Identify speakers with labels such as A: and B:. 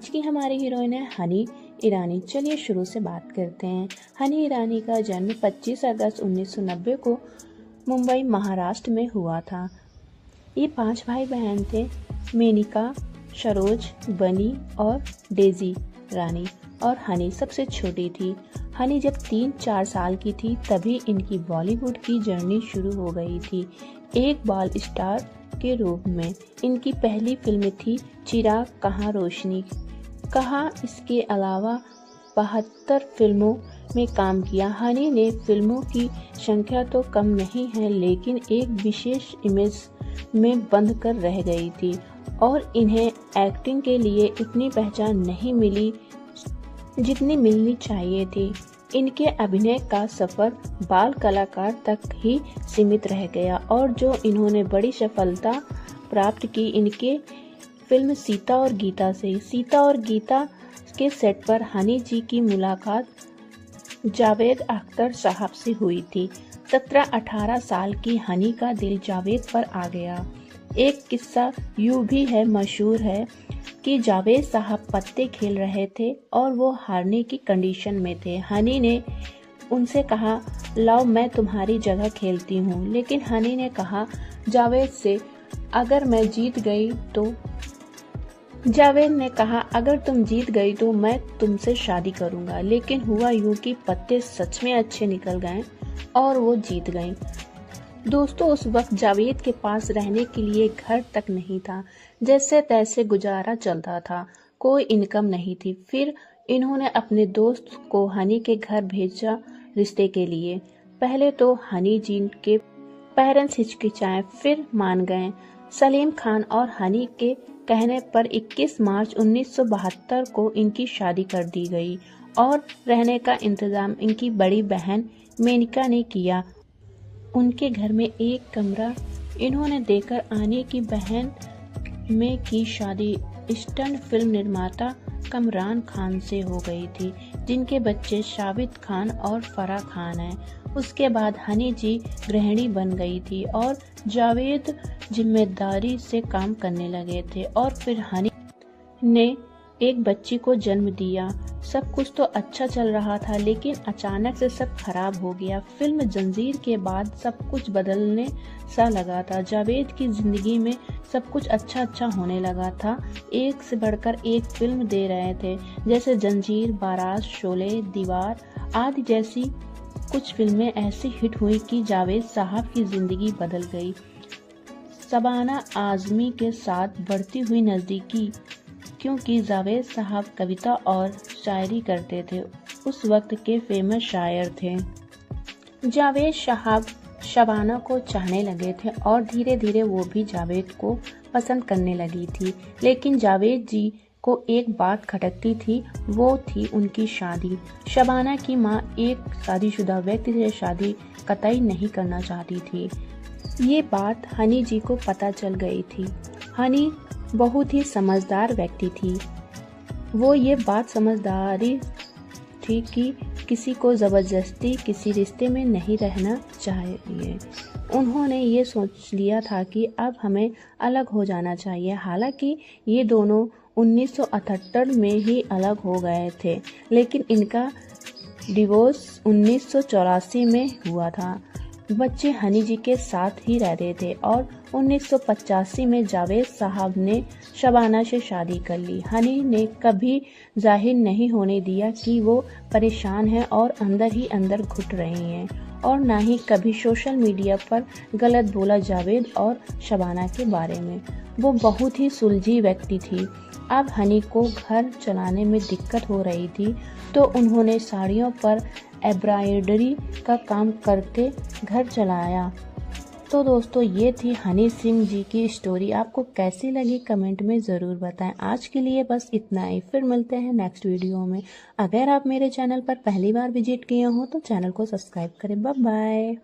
A: आज की हमारी हीरोइन है हनी ईरानी। चलिए शुरू से बात करते हैं। हनी ईरानी का जन्म 25 अगस्त 1990 को मुंबई महाराष्ट्र में हुआ था। ये 5 भाई बहन थे, मेनिका, सरोज, बनी और डेजी रानी, और हनी सबसे छोटी थी। हनी जब 3-4 साल की थी तभी इनकी बॉलीवुड की जर्नी शुरू हो गई थी। एक बाल स्टार के रूप में इनकी पहली फिल्म थी चिराग कहाँ रोशनी कहाँ। इसके अलावा 72 फिल्मों में काम किया। हनी ने फिल्मों की संख्या तो कम नहीं है, लेकिन एक विशेष इमेज में बंद कर रह गई थी और इन्हें एक्टिंग के लिए इतनी पहचान नहीं मिली जितनी मिलनी चाहिए थी। इनके अभिनय का सफर बाल कलाकार तक ही सीमित रह गया और जो इन्होंने बड़ी सफलता प्राप्त की इनके फिल्म सीता और गीता से। सीता और गीता के सेट पर हनी जी की मुलाकात जावेद अख्तर साहब से हुई थी। 17-18 साल की हनी का दिल जावेद पर आ गया। एक किस्सा यूं भी है मशहूर है कि जावेद साहब पत्ते खेल रहे थे और वो हारने की कंडीशन में थे। हनी ने उनसे कहा, लाओ मैं तुम्हारी जगह खेलती हूँ। लेकिन हनी ने कहा जावेद से, अगर मैं जीत गई तो जावेद ने कहा, अगर तुम जीत गई तो मैं तुमसे शादी करूंगा। लेकिन हुआ यूं कि पत्ते सच में अच्छे निकल गए और वो जीत गई। दोस्तों, उस वक्त जावेद के पास रहने के लिए घर तक नहीं था। जैसे तैसे गुजारा चलता था, कोई इनकम नहीं थी। फिर इन्होंने अपने दोस्त को हनी के घर भेजा रिश्ते के लिए। पहले तो हनी जी के पेरेंट्स हिचकिचाए, फिर मान गए। सलीम खान और हनी के कहने पर 21 मार्च 1972 को इनकी शादी कर दी गई और रहने का इंतजाम इनकी बड़ी बहन मेनिका ने किया। उनके घर में एक कमरा इन्होंने देकर आने की बहन में की शादी स्टंट फिल्म निर्माता कमरान खान से हो गई थी, जिनके बच्चे शाबित खान और फराह खान हैं। उसके बाद हनी जी गृहिणी बन गई थी और जावेद जिम्मेदारी से काम करने लगे थे और फिर हनी ने एक बच्ची को जन्म दिया। सब कुछ तो अच्छा चल रहा था, लेकिन अचानक से सब खराब हो गया। फिल्म जंजीर के बाद सब कुछ बदलने सा लगा था। जावेद की जिंदगी में सब कुछ अच्छा होने लगा था। एक से बढ़कर एक फिल्म दे रहे थे, जैसे जंजीर, बारात, शोले, दीवार आदि जैसी कुछ फिल्में ऐसी हिट हुई कि जावेद साहब की जिंदगी बदल गई। शबाना आजमी के साथ बढ़ती हुई नजदीकी, क्योंकि जावेद साहब कविता और शायरी करते थे। उस वक्त के फेमस शायर थे। जावेद साहब शबाना को चाहने लगे थे और धीरे धीरे वो भी जावेद को पसंद करने लगी थी। लेकिन जावेद जी को एक बात खटकती थी, वो थी उनकी शादी। शबाना की माँ एक शादीशुदा व्यक्ति से शादी कतई नहीं करना चाहती थी। ये बात हनी जी को पता चल गई थी। हनी बहुत ही समझदार व्यक्ति थी। वो ये बात समझदारी थी कि किसी को जबरदस्ती किसी रिश्ते में नहीं रहना चाहिए। उन्होंने ये सोच लिया था कि अब हमें अलग हो जाना चाहिए। हालांकि ये दोनों 1978 में ही अलग हो गए थे, लेकिन इनका डिवोर्स 1984 में हुआ था। बच्चे हनी जी के साथ ही रहते थे और 1985 में जावेद साहब ने शबाना से शादी कर ली। हनी ने कभी जाहिर नहीं होने दिया कि वो परेशान हैं और अंदर ही अंदर घुट रही हैं, और ना ही कभी सोशल मीडिया पर गलत बोला जावेद और शबाना के बारे में। वो बहुत ही सुलझी व्यक्ति थी। अब हनी को घर चलाने में दिक्कत हो रही थी, तो उन्होंने साड़ियों पर एम्ब्रॉयडरी का काम करके घर चलाया। तो दोस्तों, ये थी हनी सिंह जी की स्टोरी। आपको कैसी लगी कमेंट में ज़रूर बताएं। आज के लिए बस इतना ही, फिर मिलते हैं नेक्स्ट वीडियो में। अगर आप मेरे चैनल पर पहली बार विजिट किए हो तो चैनल को सब्सक्राइब करें। Bye bye.